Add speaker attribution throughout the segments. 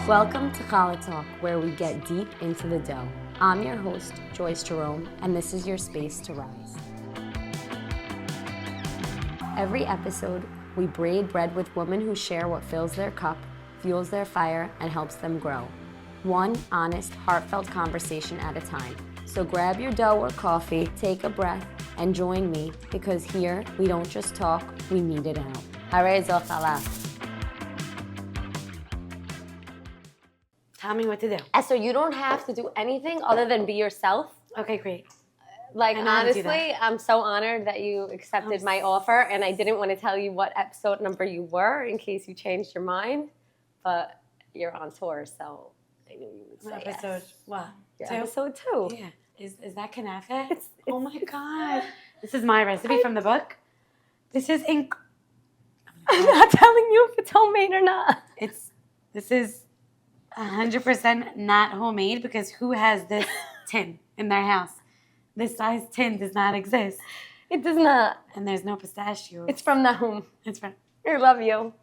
Speaker 1: Welcome to Challah Talk, where we get deep into the dough. I'm your host, Joyce Jerome, and this is your space to rise. Every episode, we braid bread with women who share what fills their cup, fuels their fire, and helps them grow. One honest, heartfelt conversation at a time. So grab your dough or coffee, take a breath, and join me, because here, we don't just talk, we meet it out. Harei zo challah.
Speaker 2: Tell me what to do.
Speaker 1: Esther, you don't have to do anything other than be yourself.
Speaker 2: Okay, great.
Speaker 1: Like,
Speaker 2: I know how to do
Speaker 1: honestly, I'm so honored that you accepted my offer, and I didn't want to tell you what episode number you were in case you changed your mind, but you're on tour, so I knew you would say
Speaker 2: What episode?
Speaker 1: yes.
Speaker 2: What?
Speaker 1: You're
Speaker 2: Two?
Speaker 1: episode 2.
Speaker 2: Yeah. Is that kanafe? Oh my God. This is my recipe from the book. This is
Speaker 1: I'm not telling you if it's homemade or not.
Speaker 2: This is 100% not homemade, because who has this tin in their house? This size tin does not exist.
Speaker 1: It does not.
Speaker 2: And there's no pistachios.
Speaker 1: It's from Nahum.
Speaker 2: It's from
Speaker 1: I love you.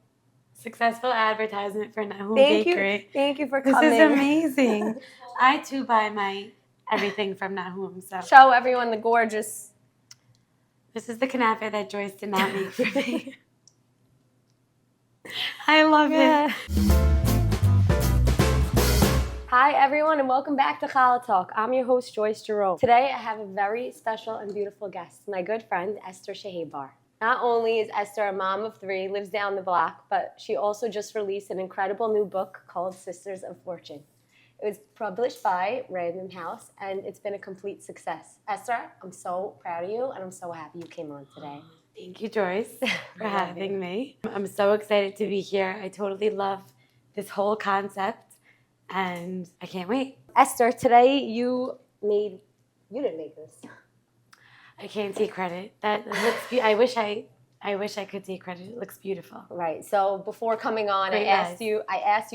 Speaker 2: successful advertisement for Nahum
Speaker 1: Thank
Speaker 2: Bakery.
Speaker 1: you. Thank you for
Speaker 2: This
Speaker 1: coming.
Speaker 2: is amazing. I too buy my everything from Nahum. So
Speaker 1: Show everyone the gorgeous.
Speaker 2: this is the kanafe that Joyce did not make for me. I love it.
Speaker 1: Hi, everyone, and welcome back to Challah Talk. I'm your host, Joyce Jerome. Today, I have a very special and beautiful guest, my good friend, Esther Chehebar. Not only is Esther a mom of 3, lives down the block, but she also just released an incredible new book called Sisters of Fortune. It was published by Random House, and it's been a complete success. Esther, I'm so proud of you, and I'm so happy you came on today.
Speaker 2: Thank you, Joyce, for having me. I'm so excited to be here. I totally love this whole concept, and I can't wait.
Speaker 1: Esther, today you didn't make this.
Speaker 2: I can't take credit. That looks I wish I could take credit. It looks beautiful.
Speaker 1: Right. So before coming on, I asked you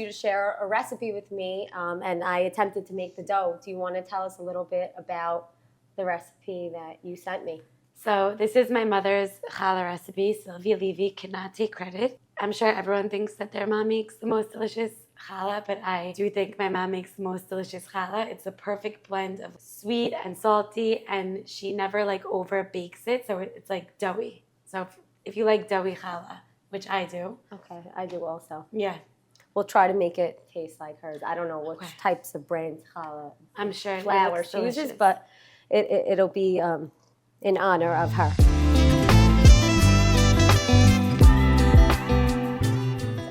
Speaker 1: to share a recipe with me, and I attempted to make the dough. Do you want to tell us a little bit about the recipe that you sent me?
Speaker 2: So this is my mother's challah recipe. Sylvia Levy cannot take credit. I'm sure everyone thinks that their mom makes the most delicious challah, but I do think my mom makes the most delicious challah. It's a perfect blend of sweet and salty, and she never over bakes it, so it's like doughy. So if you like doughy challah, which I do.
Speaker 1: Okay, I do also.
Speaker 2: Yeah.
Speaker 1: We'll try to make it taste like hers. I don't know which types of brand challah
Speaker 2: I'm sure
Speaker 1: flour she uses, but it'll be in honor of her.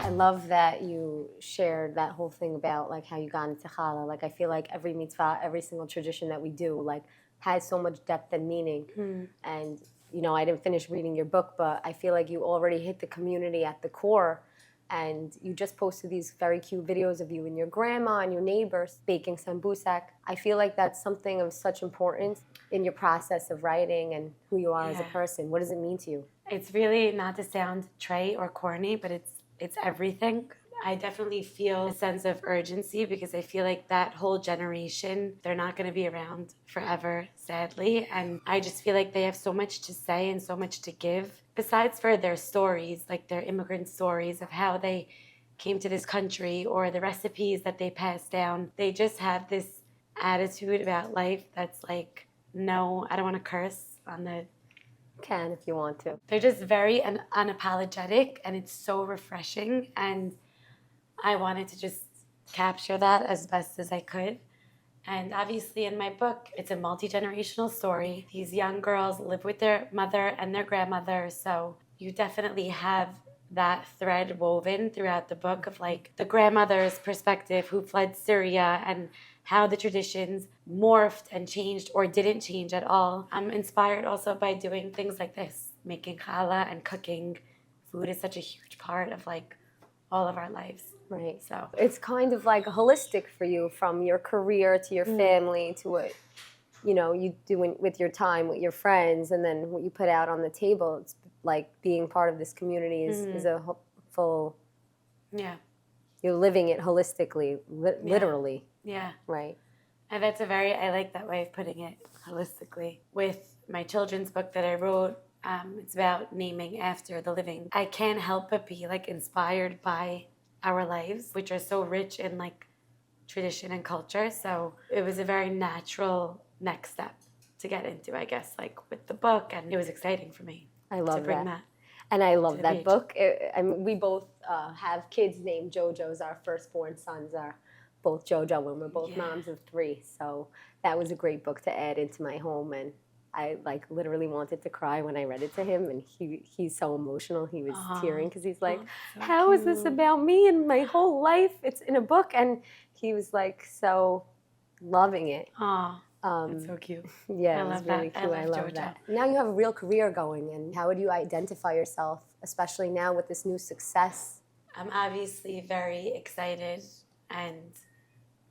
Speaker 1: I love that you shared that whole thing about how you got into challah. I feel like every mitzvah, every single tradition that we do, has so much depth and meaning. And I didn't finish reading your book, but I feel like you already hit the community at the core. And you just posted these very cute videos of you and your grandma and your neighbors baking sambusak. I feel like that's something of such importance in your process of writing and who you are as a person. What does it mean to you?
Speaker 2: It's really, not to sound trite or corny, but it's everything. I definitely feel a sense of urgency, because I feel like that whole generation, they're not going to be around forever, sadly. And I just feel like they have so much to say and so much to give. Besides for their stories, their immigrant stories of how they came to this country, or the recipes that they passed down, they just have this attitude about life that's no, I don't want to curse on the...
Speaker 1: You can if you want to.
Speaker 2: They're just very unapologetic, and it's so refreshing. And I wanted to just capture that as best as I could. And obviously in my book, it's a multi-generational story. These young girls live with their mother and their grandmother, so you definitely have that thread woven throughout the book of the grandmother's perspective who fled Syria, and how the traditions morphed and changed or didn't change at all. I'm inspired also by doing things like this, making challah and cooking. Food is such a huge part of all of our lives.
Speaker 1: Right.
Speaker 2: So
Speaker 1: it's kind of holistic for you, from your career to your family to what you do with your time with your friends, and then what you put out on the table. It's being part of this community is a full.
Speaker 2: Yeah.
Speaker 1: You're living it holistically, literally.
Speaker 2: Yeah.
Speaker 1: Right.
Speaker 2: And I like that way of putting it, holistically. With my children's book that I wrote, it's about naming after the living. I can't help but be inspired by our lives, which are so rich in like tradition and culture. So it was a very natural next step to get into, I guess, like with the book, and it was exciting for me.
Speaker 1: I love
Speaker 2: to bring
Speaker 1: that.
Speaker 2: that.
Speaker 1: And I love
Speaker 2: the
Speaker 1: that
Speaker 2: page.
Speaker 1: book. I mean, we both have kids named JoJo's. Our firstborn sons are both JoJo, and we're both moms of 3. So that was a great book to add into my home. And I like literally wanted to cry when I read it to him. And he's so emotional. He was tearing because he's like,
Speaker 2: so
Speaker 1: "How is this about me and my whole life? It's in a book." And he was like so loving it.
Speaker 2: That's so cute.
Speaker 1: Yeah,
Speaker 2: I
Speaker 1: it was
Speaker 2: love
Speaker 1: really
Speaker 2: that.
Speaker 1: cute.
Speaker 2: I
Speaker 1: I
Speaker 2: love
Speaker 1: love
Speaker 2: JoJo.
Speaker 1: that. Now you have a real career going, and how would you identify yourself, especially now with this new success?
Speaker 2: I'm obviously very excited and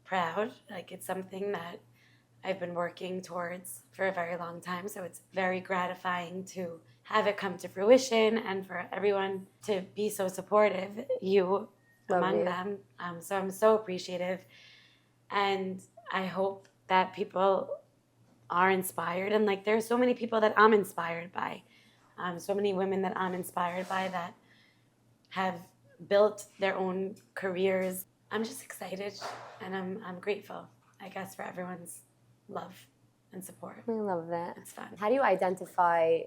Speaker 2: proud. Like it's something that I've been working towards for a very long time. So it's very gratifying to have it come to fruition and for everyone to be so supportive, you among them. So I'm so appreciative. And I hope that people are inspired. And like there's so many people that I'm inspired by. So many women that I'm inspired by that have built their own careers. I'm just excited and I'm grateful, I guess, for everyone's love and support.
Speaker 1: I love that.
Speaker 2: It's fun.
Speaker 1: How do you identify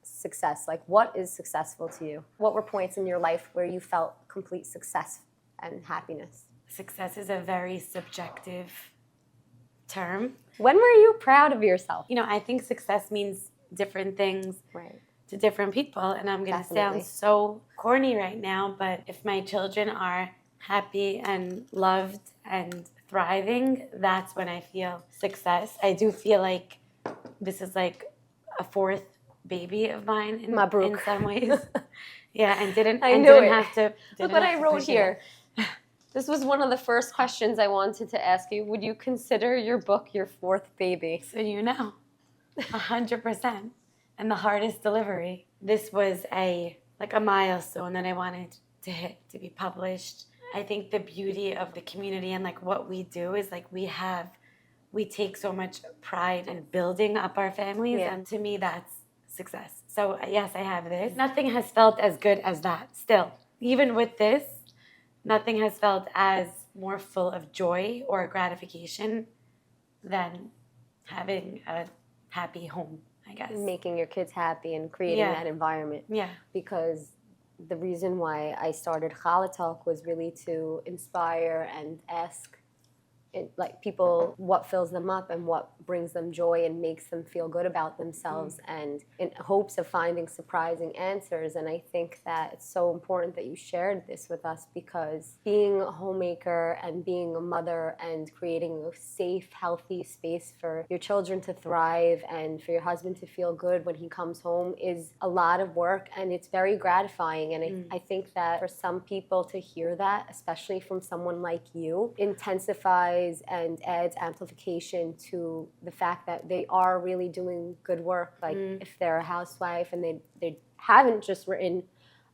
Speaker 1: success? Like, what is successful to you? What were points in your life where you felt complete success and happiness?
Speaker 2: Success is a very subjective term.
Speaker 1: When were you proud of yourself?
Speaker 2: You know, I think success means different things to different people. And I'm going to sound so corny right now, but if my children are happy and loved and thriving, that's when I feel success. I do feel like this is like a 4th baby of mine in some ways. Yeah, and didn't have to.
Speaker 1: Look what I wrote here. This was one of the first questions I wanted to ask you. Would you consider your book your 4th baby?
Speaker 2: So 100%. And the hardest delivery. This was a milestone that I wanted to hit, to be published. I think the beauty of the community and like what we do is like we take so much pride in building up our families, and to me that's success. So yes, I have this. Nothing has felt as good as that still. Even with this, nothing has felt as more full of joy or gratification than having a happy home, I guess.
Speaker 1: Making your kids happy and creating that environment.
Speaker 2: Yeah.
Speaker 1: Because the reason why I started Challah Talk was really to inspire and ask people what fills them up and what brings them joy and makes them feel good about themselves, and in hopes of finding surprising answers. And I think that it's so important that you shared this with us, because being a homemaker and being a mother and creating a safe, healthy space for your children to thrive and for your husband to feel good when he comes home is a lot of work, and it's very gratifying. And I think that for some people to hear that, especially from someone like you, intensifies and adds amplification to the fact that they are really doing good work. Like if they're a housewife and they haven't just written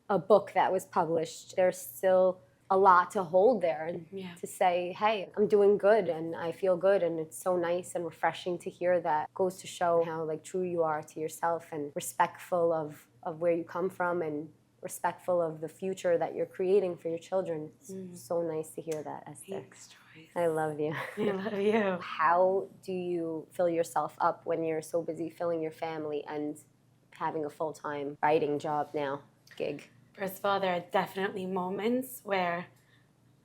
Speaker 1: a book that was published, there's still a lot to hold there and to say, hey, I'm doing good and I feel good, and it's so nice and refreshing to hear that. Goes to show how like true you are to yourself and respectful of where you come from and respectful of the future that you're creating for your children. It's so nice to hear that, Esther.
Speaker 2: Thanks, Joyce.
Speaker 1: I love you.
Speaker 2: I love you.
Speaker 1: How do you fill yourself up when you're so busy filling your family and having a full-time writing job now, gig?
Speaker 2: First of all, there are definitely moments where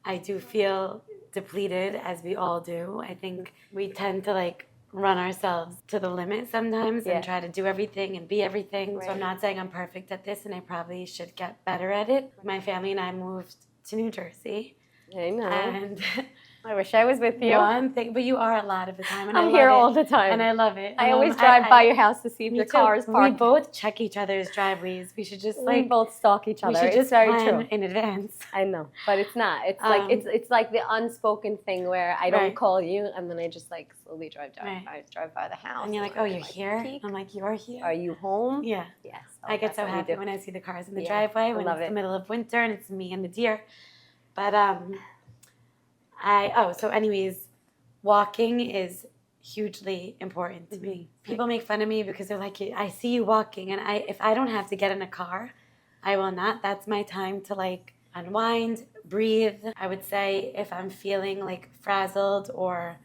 Speaker 2: I do feel depleted, as we all do. I think we tend to run ourselves to the limit sometimes and try to do everything and be everything. Right. So I'm not saying I'm perfect at this, and I probably should get better at it. My family and I moved to New Jersey.
Speaker 1: I know.
Speaker 2: And
Speaker 1: I wish I was with you.
Speaker 2: One thing, but you are a lot of the time. And
Speaker 1: I'm here all the time.
Speaker 2: And I love it.
Speaker 1: I always drive by your house to see if your car is parked.
Speaker 2: We both check each other's driveways. We should just
Speaker 1: we both stalk each other.
Speaker 2: We should just plan in advance.
Speaker 1: I know, but it's not. It's it's like the unspoken thing where I don't call you, and then I just slowly drive down. I drive by the house.
Speaker 2: And you're like, oh, you're here? I'm like, you're here?
Speaker 1: Are you home?
Speaker 2: Yeah.
Speaker 1: Yes.
Speaker 2: I get so happy when I see the cars in the driveway when it's the middle of winter and it's me and the deer. But anyways, walking is hugely important to me. People make fun of me because they're like, I see you walking, and if I don't have to get in a car, I will not. That's my time to unwind, breathe. I would say if I'm feeling like frazzled or,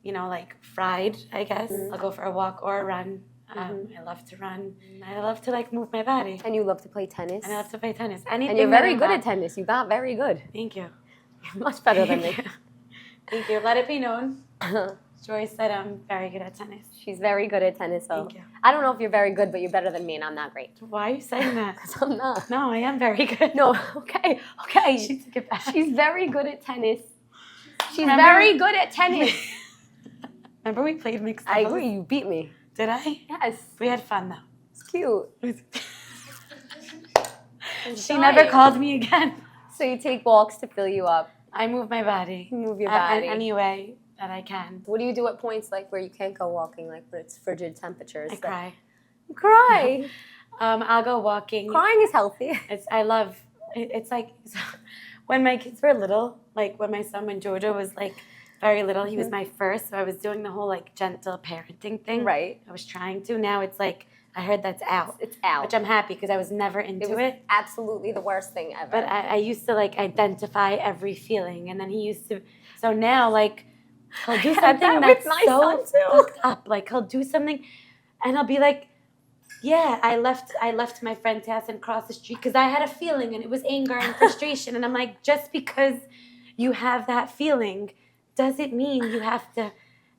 Speaker 2: like fried, I guess, I'll go for a walk or a run. I love to run. I love to like move my body.
Speaker 1: And you love to play tennis.
Speaker 2: And I love to play tennis. Anything
Speaker 1: and you're very good at tennis. You got very good.
Speaker 2: Thank you.
Speaker 1: You're much better than me.
Speaker 2: Thank you. Let it be known. Joyce said I'm very good at tennis.
Speaker 1: She's very good at tennis. So
Speaker 2: Thank you.
Speaker 1: I don't know if you're very good, but you're better than me, and I'm not great.
Speaker 2: Why are you saying that?
Speaker 1: Because I'm not.
Speaker 2: No, I am very good.
Speaker 1: No, okay.
Speaker 2: She took it back.
Speaker 1: She's very good at tennis. Very good at tennis.
Speaker 2: Remember we played mixed
Speaker 1: I
Speaker 2: doubles?
Speaker 1: agree. You beat me.
Speaker 2: Did I?
Speaker 1: Yes.
Speaker 2: We had fun though.
Speaker 1: It's cute.
Speaker 2: She never called me again.
Speaker 1: So you take walks to fill you up.
Speaker 2: I move my body.
Speaker 1: You move your body.
Speaker 2: Any way that I can.
Speaker 1: What do you do at points like where you can't go walking, like when it's frigid temperatures?
Speaker 2: I cry.
Speaker 1: You cry.
Speaker 2: I'll go walking.
Speaker 1: Crying is healthy.
Speaker 2: It's like when my kids were little, like when Jojo was like very little, he was my first, so I was doing the whole like gentle parenting thing.
Speaker 1: Right.
Speaker 2: I was trying to. Now it's like I heard that's out.
Speaker 1: It's out.
Speaker 2: Which I'm happy because I was never into it.
Speaker 1: Absolutely the worst thing ever.
Speaker 2: But I used to like identify every feeling, and then he used to. So now like he'll do something that's so fucked up. Like he'll do something, and I'll be like, "Yeah, I left my friend's house and crossed the street because I had a feeling, and it was anger and frustration." And I'm like, just because you have that feeling doesn't mean you have to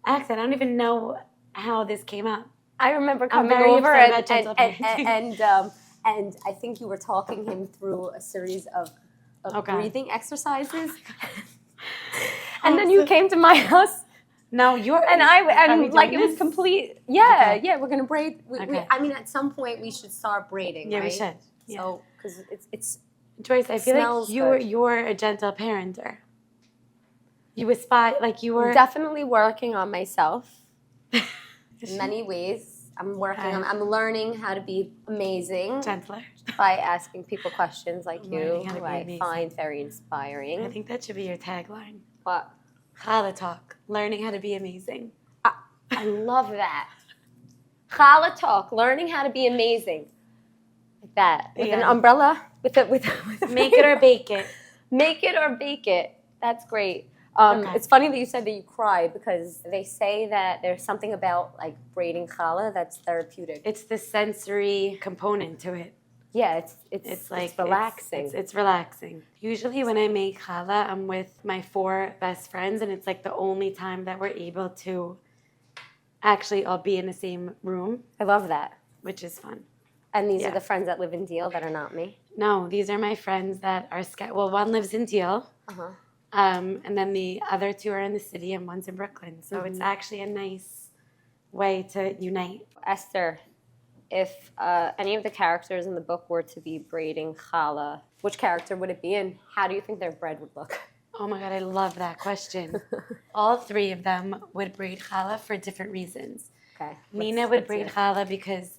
Speaker 2: act. I don't even know how this came up.
Speaker 1: I remember coming over and I think you were talking him through a series of breathing exercises. And then you came to my house.
Speaker 2: No, it
Speaker 1: was complete. Yeah,
Speaker 2: okay.
Speaker 1: Yeah. We're gonna braid.
Speaker 2: Okay.
Speaker 1: At some point we should start braiding.
Speaker 2: Yeah,
Speaker 1: right?
Speaker 2: we should. Yeah.
Speaker 1: So because it's
Speaker 2: Joyce, I feel like you're a gentle parenter. You aspire like you were
Speaker 1: definitely working on myself in many ways. I'm learning how to be amazing.
Speaker 2: Gentler.
Speaker 1: By asking people questions like you, who I
Speaker 2: amazing.
Speaker 1: Find very inspiring.
Speaker 2: I think that should be your tagline.
Speaker 1: What?
Speaker 2: Challah Talk. Learning how to be amazing.
Speaker 1: I love that. Challah Talk. Learning how to be amazing. Like that. With an umbrella. With
Speaker 2: Make it or bake it.
Speaker 1: Make it or bake it. That's great.
Speaker 2: Okay.
Speaker 1: It's funny that you said that you cried because they say that there's something about like braiding challah that's therapeutic.
Speaker 2: It's the sensory component to it.
Speaker 1: Yeah, it's relaxing.
Speaker 2: It's relaxing. Usually when I make challah, I'm with my 4 best friends, and it's like the only time that we're able to actually all be in the same room.
Speaker 1: I love that.
Speaker 2: Which is fun.
Speaker 1: And these are the friends that live in Deal that are not me?
Speaker 2: No, these are my friends that are one lives in Deal.
Speaker 1: Uh-huh.
Speaker 2: And then the other 2 are in the city and one's in Brooklyn. So it's actually a nice way to unite.
Speaker 1: Esther, if any of the characters in the book were to be braiding challah, which character would it be and how do you think their bread would look?
Speaker 2: Oh my God, I love that question. All 3 of them would braid challah for different reasons.
Speaker 1: Okay.
Speaker 2: Nina would braid challah because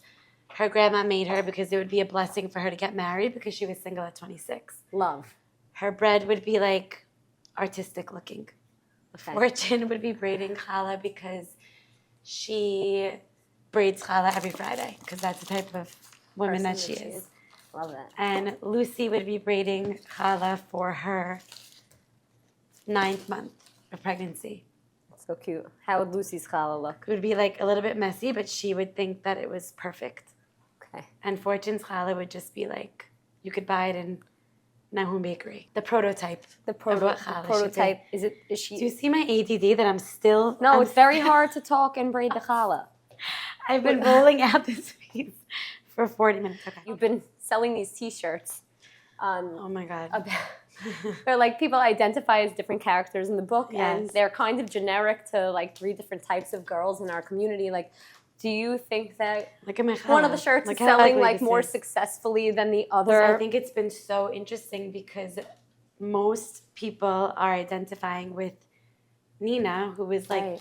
Speaker 2: her grandma made her because it would be a blessing for her to get married because she was single at 26.
Speaker 1: Love.
Speaker 2: Her bread would be like artistic looking.
Speaker 1: Okay.
Speaker 2: Fortune would be braiding challah because she braids challah every Friday because that's the type of woman that she is.
Speaker 1: Love that.
Speaker 2: And Lucy would be braiding challah for her 9th month of pregnancy.
Speaker 1: So cute. How would Lucy's challah look?
Speaker 2: It would be like a little bit messy, but she would think that it was perfect.
Speaker 1: Okay.
Speaker 2: And Fortune's challah would just be like, you could buy it in Nahum Bakery. The prototype.
Speaker 1: The prototype. Is she?
Speaker 2: Do you see my ADD that I'm still?
Speaker 1: No, it's very hard to talk and braid the challah.
Speaker 2: I've been rolling out this piece for 40 minutes. Okay.
Speaker 1: You've been selling these T-shirts.
Speaker 2: Oh my God.
Speaker 1: They're like people identify as different characters in the book, and
Speaker 2: Yes.
Speaker 1: they're kind of generic to like 3 different types of girls in our community. Like, do you think that
Speaker 2: Look at my
Speaker 1: one of the shirts is selling like more successfully than the other?
Speaker 2: I think it's been so interesting because most people are identifying with Nina, who is like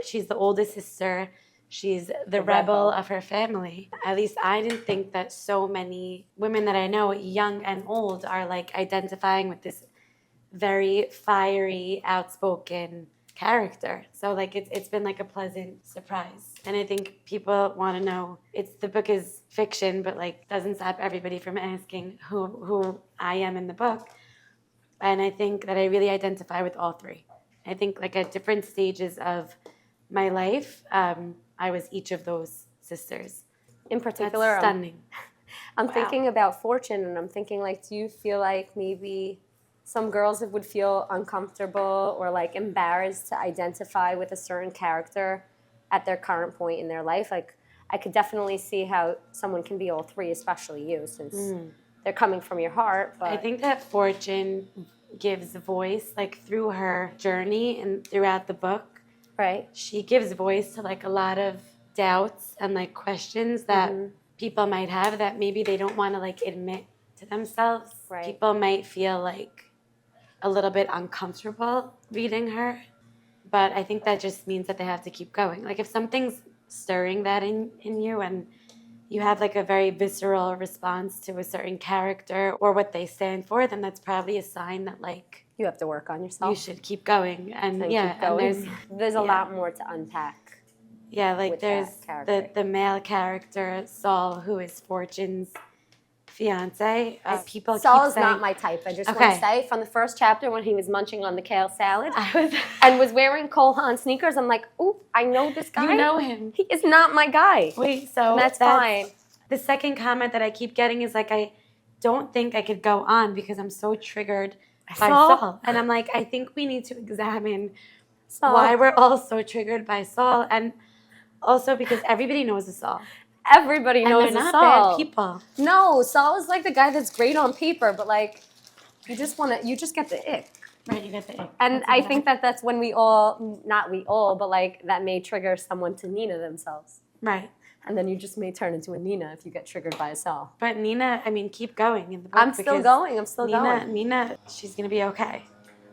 Speaker 2: she's the oldest sister. She's the rebel of her family. At least I didn't think that so many women that I know, young and old, are like identifying with this very fiery, outspoken character. So like it's been like a pleasant surprise. And I think people want to know, the book is fiction, but like doesn't stop everybody from asking who I am in the book. And I think that I really identify with all three. I think like at different stages of my life, I was each of those sisters.
Speaker 1: In particular,
Speaker 2: That's stunning.
Speaker 1: I'm
Speaker 2: Wow.
Speaker 1: thinking about Fortune, and I'm thinking like, do you feel like maybe some girls would feel uncomfortable or like embarrassed to identify with a certain character at their current point in their life? Like, I could definitely see how someone can be all three, especially you, since they're coming from your heart. But
Speaker 2: I think that Fortune gives voice, like through her journey and throughout the book.
Speaker 1: right,
Speaker 2: She gives voice to like a lot of doubts and like questions that people might have that maybe they don't want to like admit to themselves.
Speaker 1: Right.
Speaker 2: People might feel like a little bit uncomfortable reading her, but I think that just means that they have to keep going. Like if something's stirring that in you and you have like a very visceral response to a certain character or what they stand for, then that's probably a sign that like
Speaker 1: you have to work on yourself.
Speaker 2: you should keep going. And yeah,
Speaker 1: keep going.
Speaker 2: and
Speaker 1: there's a lot more to unpack.
Speaker 2: yeah, like
Speaker 1: with
Speaker 2: there's
Speaker 1: that character.
Speaker 2: the male character Saul, who is Fortune's fiance. People
Speaker 1: Saul
Speaker 2: keep
Speaker 1: is
Speaker 2: saying,
Speaker 1: not my type. I just want to
Speaker 2: Okay.
Speaker 1: say, from the first chapter when he was munching on the kale salad
Speaker 2: I was,
Speaker 1: and was wearing Cole Haan sneakers, I'm like, ooh, I know this guy.
Speaker 2: you know him.
Speaker 1: He is not my guy.
Speaker 2: Wait, so
Speaker 1: And that's fine.
Speaker 2: The second comment that I keep getting is like, I don't think I could go on because I'm so triggered by Saul. And I'm like, I think we need to examine why we're all so triggered by Saul. And also because everybody knows a Saul.
Speaker 1: Everybody
Speaker 2: And
Speaker 1: knows
Speaker 2: they're not
Speaker 1: Saul.
Speaker 2: bad people.
Speaker 1: No, Saul is like the guy that's great on paper, but like, you just get the ick.
Speaker 2: Right, you get the ick.
Speaker 1: And
Speaker 2: That's
Speaker 1: I
Speaker 2: exactly-
Speaker 1: think that's when not we all, but like that may trigger someone to Nina themselves.
Speaker 2: Right.
Speaker 1: And then you just may turn into a Nina if you get triggered by a Saul.
Speaker 2: But Nina, I mean, keep going in the book.
Speaker 1: I'm still going. I'm still going.
Speaker 2: Nina, she's going to be okay.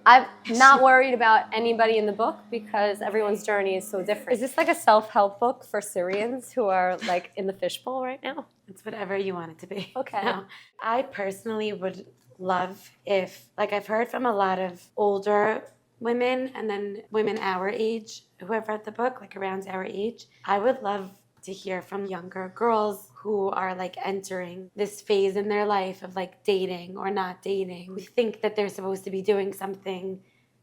Speaker 1: I'm not worried about anybody in the book because everyone's journey is so different. Is this like a self-help book for Syrians who are like in the fishbowl right now?
Speaker 2: It's whatever you want it to be.
Speaker 1: Okay.
Speaker 2: No. I personally would love if, like I've heard from a lot of older women and then women our age who have read the book, like around our age. I would love to hear from younger girls who are like entering this phase in their life of like dating or not dating, who think that they're supposed to be doing something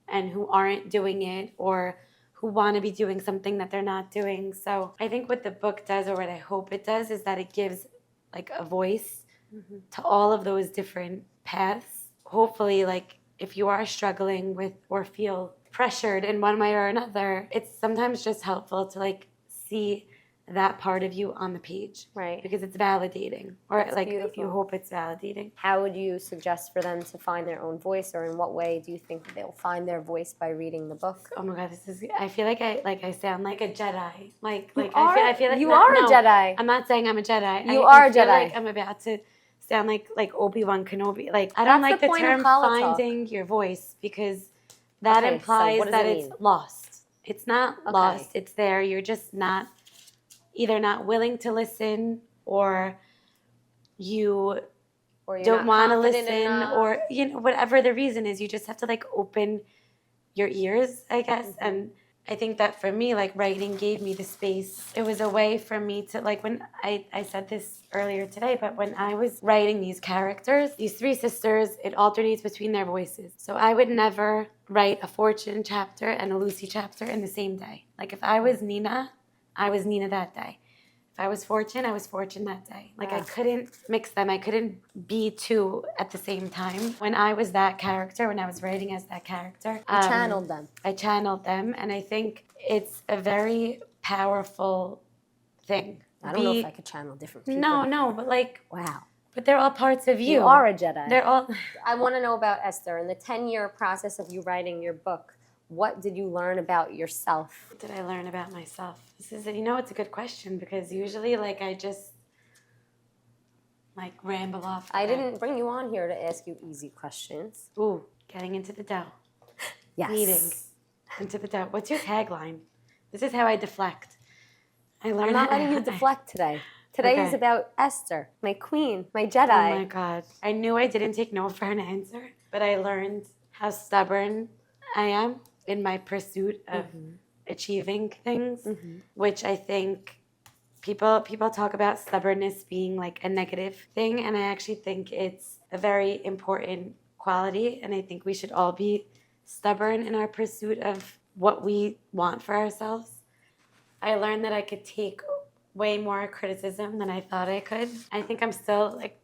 Speaker 2: and who aren't doing it, or who want to be doing something that they're not doing. So I think what the book does, or what I hope it does, is that it gives like a voice to all of those different paths. Hopefully, like if you are struggling with or feel pressured in one way or another, it's sometimes just helpful to like see that part of you on the page.
Speaker 1: Right.
Speaker 2: Because it's validating. Or
Speaker 1: That's
Speaker 2: like
Speaker 1: beautiful.
Speaker 2: you hope it's validating.
Speaker 1: How would you suggest for them to find their own voice, or in what way do you think they'll find their voice by reading the book?
Speaker 2: Oh my God, I feel like I sound like a Jedi.
Speaker 1: are?
Speaker 2: I feel like
Speaker 1: You are a Jedi.
Speaker 2: I'm not saying I'm a Jedi.
Speaker 1: You are
Speaker 2: I
Speaker 1: a
Speaker 2: feel
Speaker 1: Jedi.
Speaker 2: like I'm about to sound like Obi-Wan Kenobi. Like I don't
Speaker 1: That's
Speaker 2: like
Speaker 1: the
Speaker 2: the
Speaker 1: point of
Speaker 2: term
Speaker 1: Challah Talk.
Speaker 2: finding your voice, because that
Speaker 1: Okay, so
Speaker 2: implies
Speaker 1: what does
Speaker 2: that
Speaker 1: it
Speaker 2: it's
Speaker 1: mean?
Speaker 2: lost. It's not
Speaker 1: Okay.
Speaker 2: lost. It's there. You're just either not willing to listen, or you
Speaker 1: Or you're
Speaker 2: don't
Speaker 1: not
Speaker 2: want to
Speaker 1: confident
Speaker 2: listen,
Speaker 1: enough?
Speaker 2: or whatever the reason is, you just have to like open your ears, I guess. And I think that for me, like writing gave me the space. It was a way for me to, like, when I said this earlier today, but when I was writing these characters, these three sisters, it alternates between their voices. So I would never write a Fortune chapter and a Lucy chapter in the same day. Like if I was Nina, I was Nina that day. If I was Fortune, I was Fortune that day. Like I couldn't mix them. I couldn't be two at the same time. When I was that character, when I was writing as that character,
Speaker 1: You channeled them.
Speaker 2: I channeled them, and I think it's a very powerful thing.
Speaker 1: I don't know if I could channel different people.
Speaker 2: No, but like,
Speaker 1: Wow.
Speaker 2: but they're all parts of you.
Speaker 1: You are a Jedi.
Speaker 2: They're all.
Speaker 1: I want to know about Esther. In the 10-year process of you writing your book, what did you learn about yourself?
Speaker 2: What did I learn about myself? It's a good question, because usually, like, I just like ramble off.
Speaker 1: I didn't bring you on here to ask you easy questions.
Speaker 2: Ooh, getting into the dough.
Speaker 1: Yes.
Speaker 2: Meeting into the dough. What's your tagline? This is how I deflect. I learned.
Speaker 1: I'm not letting you deflect today. Today is
Speaker 2: Okay.
Speaker 1: about Esther, my queen, my Jedi.
Speaker 2: Oh my God. I knew I didn't take no for an answer, but I learned how stubborn I am. in my pursuit of achieving things, which I think people talk about stubbornness being like a negative thing, and I actually think it's a very important quality, and I think we should all be stubborn in our pursuit of what we want for ourselves. I learned that I could take way more criticism than I thought I could. I think I'm still like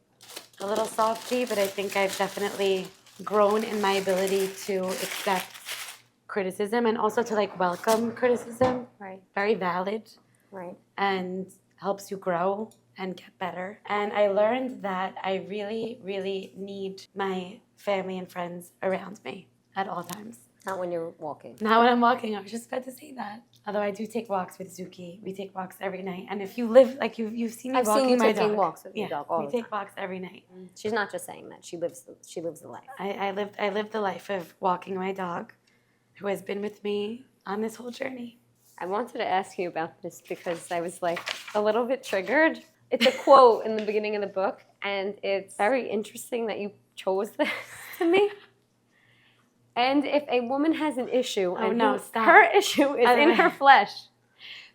Speaker 2: a little softy, but I think I've definitely grown in my ability to accept criticism and also to like welcome criticism.
Speaker 1: Right.
Speaker 2: Very valid.
Speaker 1: Right.
Speaker 2: And helps you grow and get better. And I learned that I really, really need my family and friends around me at all times.
Speaker 1: Not when you're walking.
Speaker 2: Not when I'm walking. I was just about to say that. Although I do take walks with Zuki. We take walks every night. And if you live, like you've seen me
Speaker 1: I've
Speaker 2: walking
Speaker 1: seen you
Speaker 2: my
Speaker 1: taking
Speaker 2: dog.
Speaker 1: walks with your dog all
Speaker 2: we
Speaker 1: the
Speaker 2: take
Speaker 1: time.
Speaker 2: walks every night.
Speaker 1: She's not just saying that. She lives the life.
Speaker 2: I lived the life of walking my dog, who has been with me on this whole journey.
Speaker 1: I wanted to ask you about this because I was like a little bit triggered. It's a quote in the beginning of the book, and it's very interesting that you chose this to me. And if a woman has an issue, and her issue is in her flesh,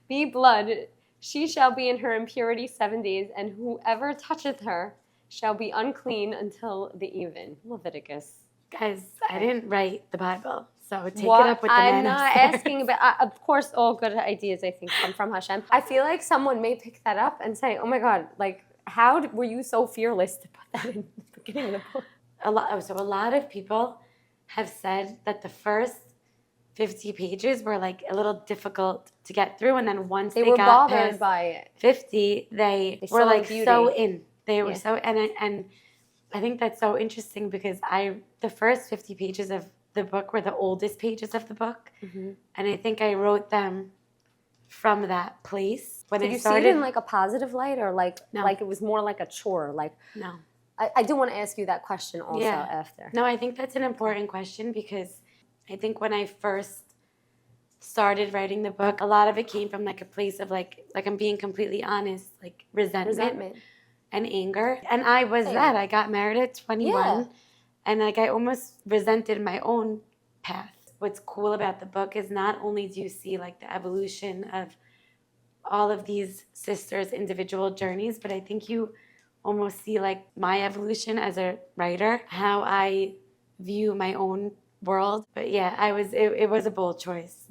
Speaker 1: be blood, she shall be in her impurity 7 days, and whoever toucheth her shall be unclean until the even. Leviticus.
Speaker 2: Guys, I didn't write the Bible, so take it up with the man
Speaker 1: I'm not asking about, of course, all good ideas, I think, come from Hashem. I feel like someone may pick that up and say, oh my God, like, how were you so fearless to put that in the beginning of the book?
Speaker 2: A lot of people have said that the first 50 pages were like a little difficult to get through, and then once they
Speaker 1: were
Speaker 2: got
Speaker 1: bothered
Speaker 2: past
Speaker 1: by it.
Speaker 2: 50, they were like so in. They were so, and I think that's so interesting because the first 50 pages of the book were the oldest pages of the book, and I think I wrote them from that place. When
Speaker 1: Did you see it in like a positive light, or like it was more like a chore? Like
Speaker 2: no.
Speaker 1: I do want to ask you that question also after.
Speaker 2: No, I think that's an important question because I think when I first started writing the book, a lot of it came from like a place of like I'm being completely honest, like resentment. And anger. And I was that. I got married at 21 and like I almost resented my own path. What's cool about the book is not only do you see like the evolution of all of these sisters' individual journeys, but I think you almost see like my evolution as a writer, how I view my own world. But yeah, it was a bold choice,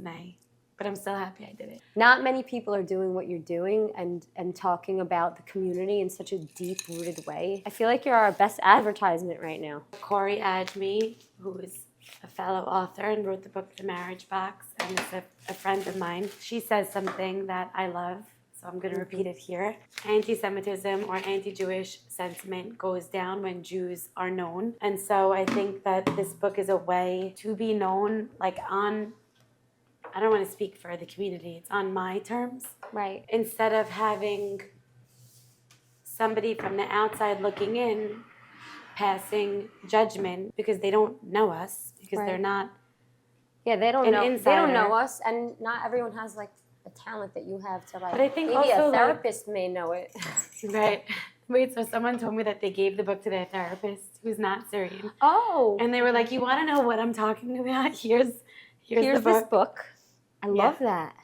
Speaker 2: but I'm still happy I did it.
Speaker 1: Not many people are doing what you're doing and talking about the community in such a deep-rooted way. I feel like you're our best advertisement right now.
Speaker 2: Corey Ajmi, who is a fellow author and wrote the book The Marriage Box, and is a friend of mine, she says something that I love, so I'm going to repeat it here. Anti-Semitism or anti-Jewish sentiment goes down when Jews are known. And so I think that this book is a way to be known, like on, I don't want to speak for the community, it's on my terms.
Speaker 1: Right.
Speaker 2: Instead of having somebody from the outside looking in, passing judgment because they don't know us, because they're not.
Speaker 1: Yeah, they don't know.
Speaker 2: Insider.
Speaker 1: They don't know us, and not everyone has like a talent that you have to like.
Speaker 2: But I think
Speaker 1: maybe
Speaker 2: also,
Speaker 1: a therapist may know it.
Speaker 2: Right. Wait, so someone told me that they gave the book to their therapist who's not Syrian.
Speaker 1: Oh.
Speaker 2: And they were like, "You want to know what I'm talking about? Here's
Speaker 1: this book. I love that.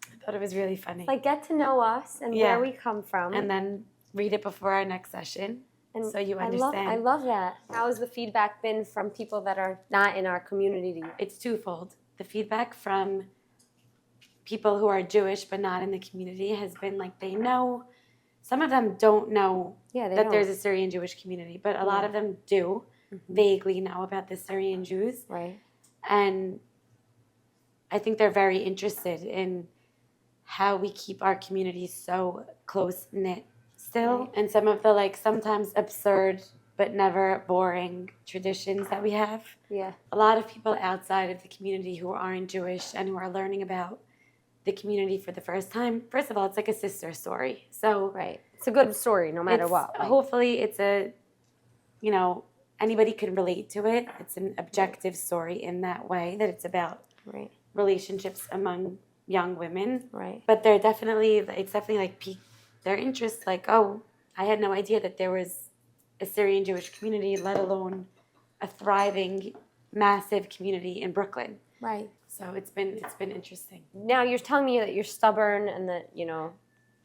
Speaker 2: I thought it was really funny.
Speaker 1: Like get to know us and where we come from,
Speaker 2: and then read it before our next session. And so you understand.
Speaker 1: I love that. How has the feedback been from people that are not in our community?
Speaker 2: It's twofold. The feedback from people who are Jewish but not in the community has been like they know. Some of them don't know that there's a Syrian Jewish community, but a lot of them do vaguely know about the Syrian Jews.
Speaker 1: Right.
Speaker 2: And I think they're very interested in how we keep our community so close-knit still, and some of the like sometimes absurd but never boring traditions that we have.
Speaker 1: Yeah.
Speaker 2: A lot of people outside of the community who aren't Jewish and who are learning about the community for the first time. First of all, it's like a sister story. So
Speaker 1: it's a good story no matter what.
Speaker 2: Like, hopefully it's anybody can relate to it. It's an objective story in that way, that it's about relationships among young women.
Speaker 1: Right.
Speaker 2: But it's definitely like piqued their interest, like, oh, I had no idea that there was a Syrian Jewish community, let alone a thriving, massive community in Brooklyn.
Speaker 1: Right.
Speaker 2: So it's been interesting.
Speaker 1: Now you're telling me that you're stubborn and that, you know,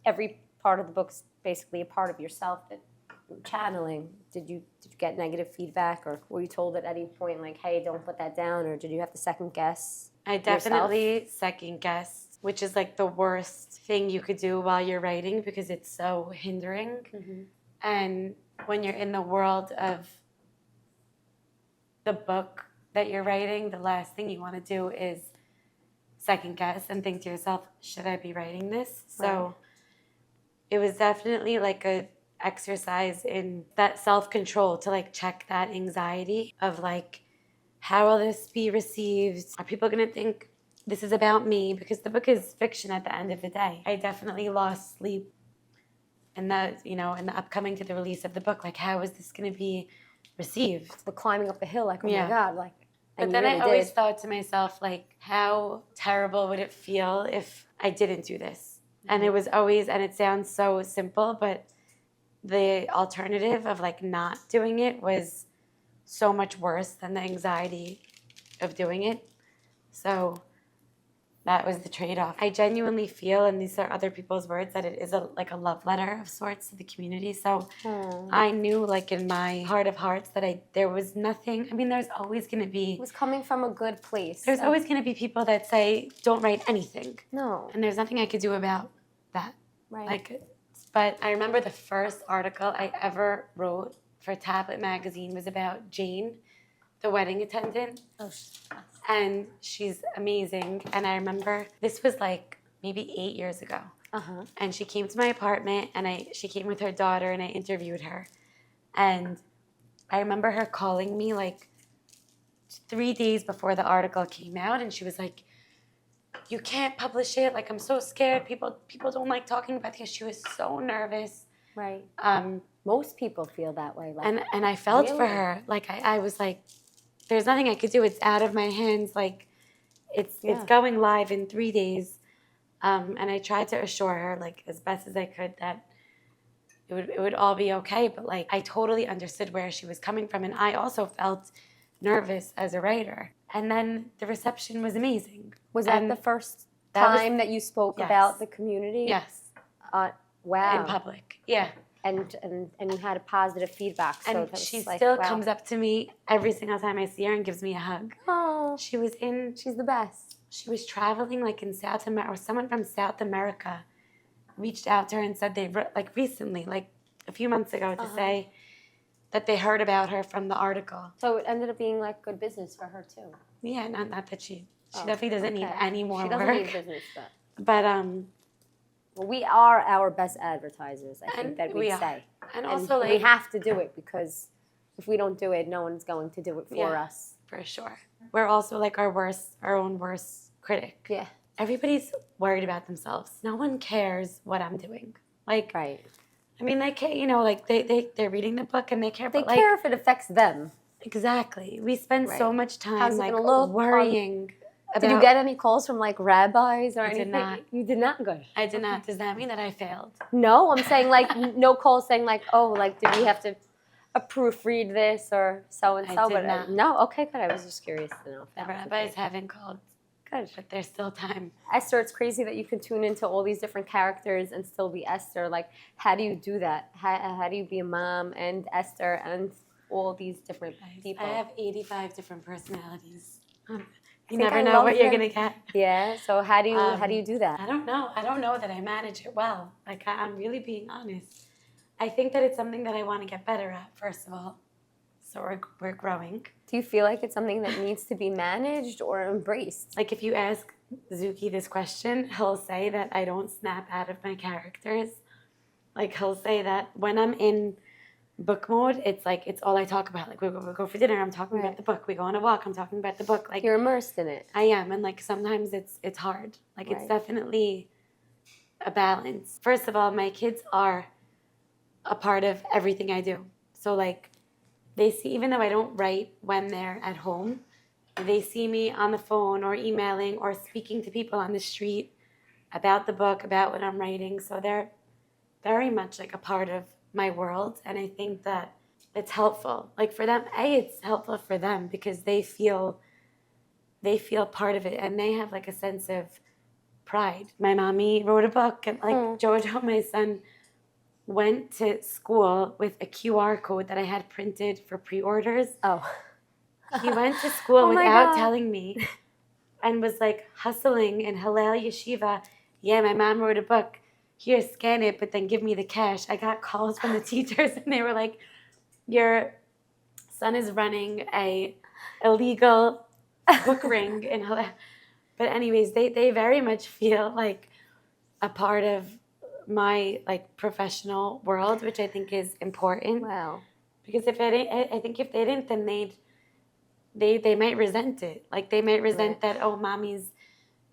Speaker 1: every part of the book's basically a part of yourself that you're channeling. Did you get negative feedback, or were you told at any point like, hey, don't put that down, or did you have to second guess?
Speaker 2: I definitely second guessed, which is like the worst thing you could do while you're writing because it's so hindering.
Speaker 1: Mm-hmm.
Speaker 2: And when you're in the world of the book that you're writing, the last thing you want to do is second guess and think to yourself, should I be writing this?
Speaker 1: Right.
Speaker 2: So it was definitely like a exercise in that self-control to like check that anxiety of like, how will this be received? Are people going to think this is about me? Because the book is fiction at the end of the day. I definitely lost sleep in the, you know, in the upcoming to the release of the book. Like, how is this going to be received?
Speaker 1: The climbing up the hill, like, oh
Speaker 2: Yeah.
Speaker 1: my God, like.
Speaker 2: But then I always thought to myself, like, how terrible would it feel if I didn't do this? And it was always, and it sounds so simple, but the alternative of like not doing it was so much worse than the anxiety of doing it. So that was the trade-off. I genuinely feel, and these are other people's words, that it is like a love letter of sorts to the community. So I knew, like in my heart of hearts, that there was nothing. I mean, there's always going to be.
Speaker 1: It was coming from a good place.
Speaker 2: There's always going to be people that say, "Don't write anything."
Speaker 1: No.
Speaker 2: And there's nothing I could do about that.
Speaker 1: Right.
Speaker 2: Like, but I remember the first article I ever wrote for Tablet magazine was about Jane, the wedding attendant.
Speaker 1: Oh,
Speaker 2: and she's amazing. And I remember this was like maybe 8 years ago.
Speaker 1: Uh-huh.
Speaker 2: And she came to my apartment, and she came with her daughter, and I interviewed her. And I remember her calling me like 3 days before the article came out, and she was like, "You can't publish it. Like, I'm so scared. People don't like talking about this." She was so nervous.
Speaker 1: Right. Most people feel that way. Like,
Speaker 2: and I felt
Speaker 1: really?
Speaker 2: for her. Like, I was like, there's nothing I could do. It's out of my hands. Like, it's going live in 3 days. And I tried to assure her, like, as best as I could, that it would all be okay. But like, I totally understood where she was coming from, and I also felt nervous as a writer. And then the reception was amazing.
Speaker 1: Was that the first time that you spoke about the community?
Speaker 2: Yes.
Speaker 1: Wow.
Speaker 2: In public. Yeah.
Speaker 1: And you had a positive feedback. So
Speaker 2: And she still comes up to me every single time I see her and gives me a hug.
Speaker 1: Oh,
Speaker 2: She's the best. She was traveling like in South America, or someone from South America reached out to her and said like recently, like a few months ago, to say that they heard about her from the article.
Speaker 1: So it ended up being like good business for her too.
Speaker 2: Yeah, not that she definitely doesn't need any more
Speaker 1: she doesn't
Speaker 2: work.
Speaker 1: need business,
Speaker 2: But
Speaker 1: well, we are our best advertisers, I think that we'd say.
Speaker 2: And also, like,
Speaker 1: we have to do it, because if we don't do it, no one's going to do it for us.
Speaker 2: For sure. We're also like our own worst critic.
Speaker 1: Yeah.
Speaker 2: Everybody's worried about themselves. No one cares what I'm doing. Like,
Speaker 1: right.
Speaker 2: I mean, like, you know, like they're reading the book and they care.
Speaker 1: They
Speaker 2: but
Speaker 1: care
Speaker 2: like,
Speaker 1: if it affects them.
Speaker 2: Exactly. We spend so much time
Speaker 1: How's it
Speaker 2: like
Speaker 1: gonna look?
Speaker 2: worrying.
Speaker 1: Did you get any calls from like rabbis or anything?
Speaker 2: Did not.
Speaker 1: You did not? Good.
Speaker 2: I did not. Does that mean that I failed?
Speaker 1: No, I'm saying like no calls saying like, oh, like did we have to proofread this or so and so?
Speaker 2: I did not.
Speaker 1: No, okay, good. I was just curious to know.
Speaker 2: The rabbis haven't called.
Speaker 1: Good.
Speaker 2: But there's still time.
Speaker 1: Esther, it's crazy that you can tune into all these different characters and still be Esther. Like, how do you do that? How do you be a mom and Esther and all these different people?
Speaker 2: I have 85 different personalities. You never know what you're gonna get.
Speaker 1: Yeah. So how do you do that?
Speaker 2: I don't know. I don't know that I manage it well. Like, I'm really being honest. I think that it's something that I want to get better at, first of all. So we're growing.
Speaker 1: Do you feel like it's something that needs to be managed or embraced?
Speaker 2: Like, if you ask Zuki this question, he'll say that I don't snap out of my characters. Like, he'll say that when I'm in book mode, it's like, it's all I talk about. Like, we go for dinner, I'm talking about the book. We go on a walk, I'm talking about the book. Like,
Speaker 1: you're immersed in it.
Speaker 2: I am. And like, sometimes it's hard. Like, it's definitely a balance. First of all, my kids are a part of everything I do. So like, they see, even though I don't write when they're at home, they see me on the phone or emailing or speaking to people on the street about the book, about what I'm writing. So they're very much like a part of my world. And I think that it's helpful. Like, for them, it's helpful for them because they feel they feel part of it and they have like a sense of pride. My mommy wrote a book, and like Jojo, my son, went to school with a QR code that I had printed for pre-orders.
Speaker 1: Oh.
Speaker 2: He went to school without telling me and was like hustling in Hillel Yeshiva. Yeah, my mom wrote a book. Here, scan it, but then give me the cash. I got calls from the teachers and they were like, your son is running a illegal book ring in Hillel. But anyways, they very much feel like a part of my like professional world, which I think is important.
Speaker 1: Wow.
Speaker 2: Because I think if they didn't, then they might resent it. Like they might resent that, oh, mommy's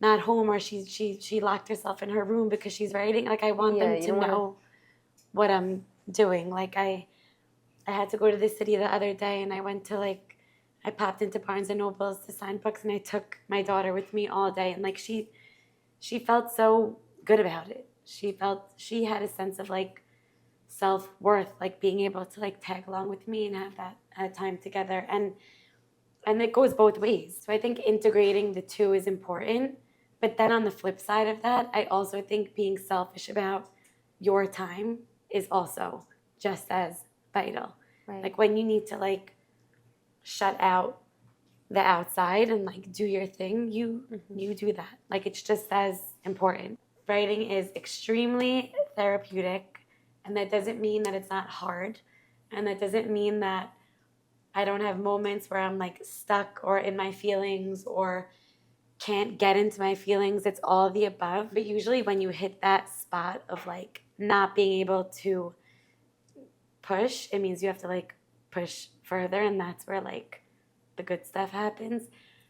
Speaker 2: not home, or she locked herself in her room because she's writing. Like I want them to know what I'm doing. Like I had to go to the city the other day, and I went to I popped into Barnes and Nobles to sign books, and I took my daughter with me all day, and like she felt so good about it. She had a sense of like self-worth, like being able to like tag along with me and have that time together, and it goes both ways. So I think integrating the two is important. But then on the flip side of that, I also think being selfish about your time is also just as vital.
Speaker 1: Right.
Speaker 2: Like when you need to like shut out the outside and like do your thing, you do that. Like it's just as important. Writing is extremely therapeutic, and that doesn't mean that it's not hard, and that doesn't mean that I don't have moments where I'm like stuck or in my feelings or can't get into my feelings. It's all the above. But usually when you hit that spot of like not being able to push, it means you have to like push further, and that's where like the good stuff happens.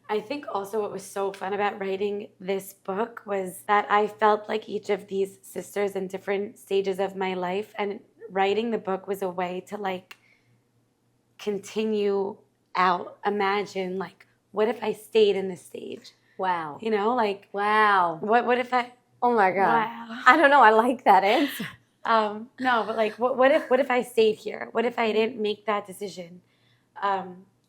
Speaker 2: I think also what was so fun about writing this book was that I felt like each of these sisters in different stages of my life, and writing the book was a way to like continue out. Imagine like, what if I stayed in this stage?
Speaker 1: Wow.
Speaker 2: You know, like
Speaker 1: wow.
Speaker 2: What if I?
Speaker 1: Oh my God.
Speaker 2: Wow.
Speaker 1: I don't know. I like that answer.
Speaker 2: No, but like, what if I stayed here? What if I didn't make that decision?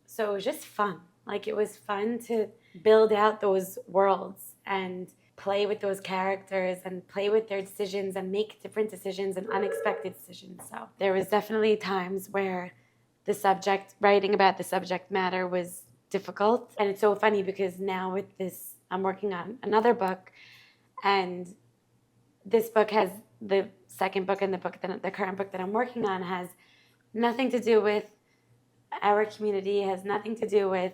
Speaker 2: So it was just fun. Like it was fun to build out those worlds and play with those characters and play with their decisions and make different decisions and unexpected decisions. So there was definitely times where writing about the subject matter was difficult. And it's so funny because now with this, I'm working on another book, and this book has the second book and the current book that I'm working on has nothing to do with our community, has nothing to do with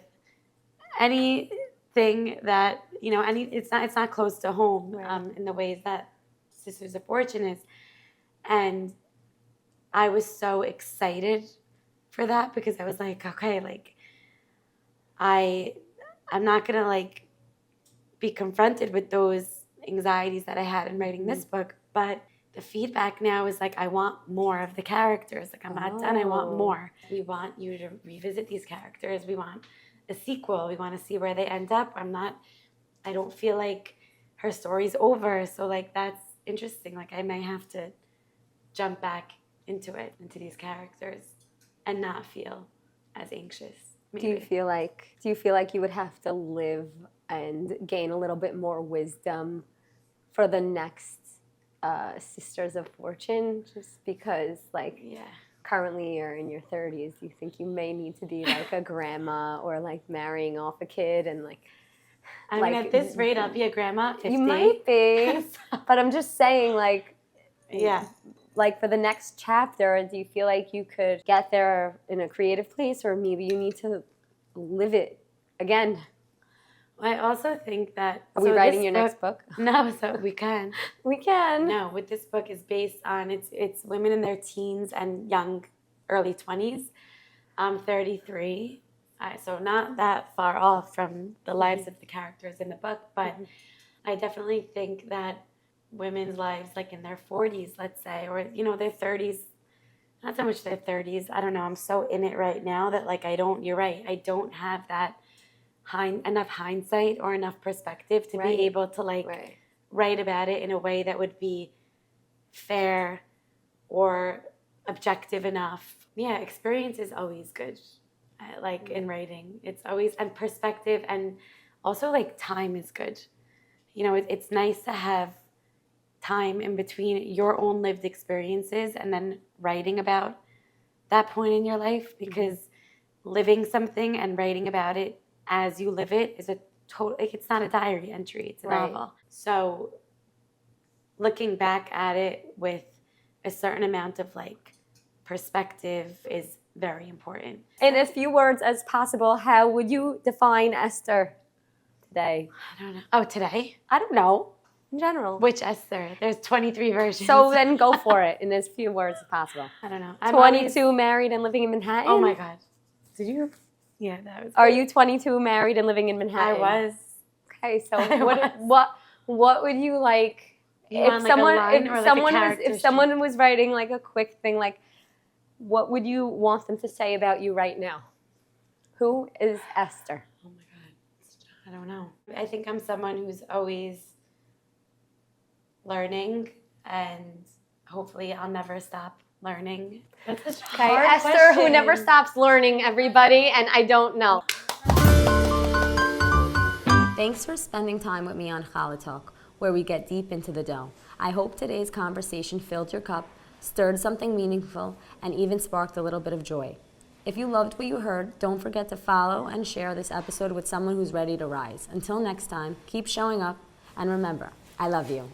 Speaker 2: anything that, it's not close to home,
Speaker 1: right.
Speaker 2: in the ways that Sisters of Fortune is. And I was so excited for that because I was like, okay, like I'm not gonna like be confronted with those anxieties that I had in writing this book, but the feedback now is like, I want more of the characters. Like I'm not done, I want more. We want you to revisit these characters. We want a sequel. We want to see where they end up. I don't feel like her story's over. So like that's interesting. Like I might have to jump back into these characters and not feel as anxious. Maybe.
Speaker 1: Do you feel like you would have to live and gain a little bit more wisdom for the next Sisters of Fortune, just because currently you're in your 30s? Do you think you may need to be like a grandma or like marrying off a kid and like
Speaker 2: I mean, at this rate I'll be a grandma at 50.
Speaker 1: You might be. But I'm just saying, like,
Speaker 2: yeah,
Speaker 1: like for the next chapter, do you feel like you could get there in a creative place, or maybe you need to live it again?
Speaker 2: I also think that...
Speaker 1: Are we writing your next book?
Speaker 2: No, so we can.
Speaker 1: We can.
Speaker 2: No, what this book is based on, it's women in their teens and young, early 20s. I'm 33, so not that far off from the lives of the characters in the book, but I definitely think that women's lives, like in their 40s, let's say, or, their 30s, not so much their 30s, I don't know, I'm so in it right now that, like, you're right, I don't have that enough hindsight or enough perspective to be able to write about it in a way that would be fair or objective enough. Yeah, experience is always good, in writing. It's always, and perspective and also like time is good. You know, it's nice to have time in between your own lived experiences and then writing about that point in your life, because living something and writing about it as you live it is a total, like, it's not a diary entry, it's a novel. So looking back at it with a certain amount of like perspective is very important.
Speaker 1: In as few words as possible, how would you define Esther today?
Speaker 2: I don't know. Oh, today? I don't know.
Speaker 1: In general.
Speaker 2: Which Esther? There's 23 versions.
Speaker 1: So then go for it in as few words as possible.
Speaker 2: I don't know.
Speaker 1: 22, married and living in Manhattan?
Speaker 2: Oh my God. Did you? Yeah, that was.
Speaker 1: Are you 22, married and living in Manhattan?
Speaker 2: I was.
Speaker 1: Okay, so what would you like if someone was writing like a quick thing, like what would you want them to say about you right now? Who is Esther?
Speaker 2: Oh my God. I don't know. I think I'm someone who's always learning, and hopefully I'll never stop learning. That's such a hard
Speaker 1: Esther,
Speaker 2: question.
Speaker 1: who never stops learning, everybody, and I don't know. Thanks for spending time with me on Challah Talk, where we get deep into the dough. I hope today's conversation filled your cup, stirred something meaningful, and even sparked a little bit of joy. If you loved what you heard, don't forget to follow and share this episode with someone who's ready to rise. Until next time, keep showing up, and remember, I love you.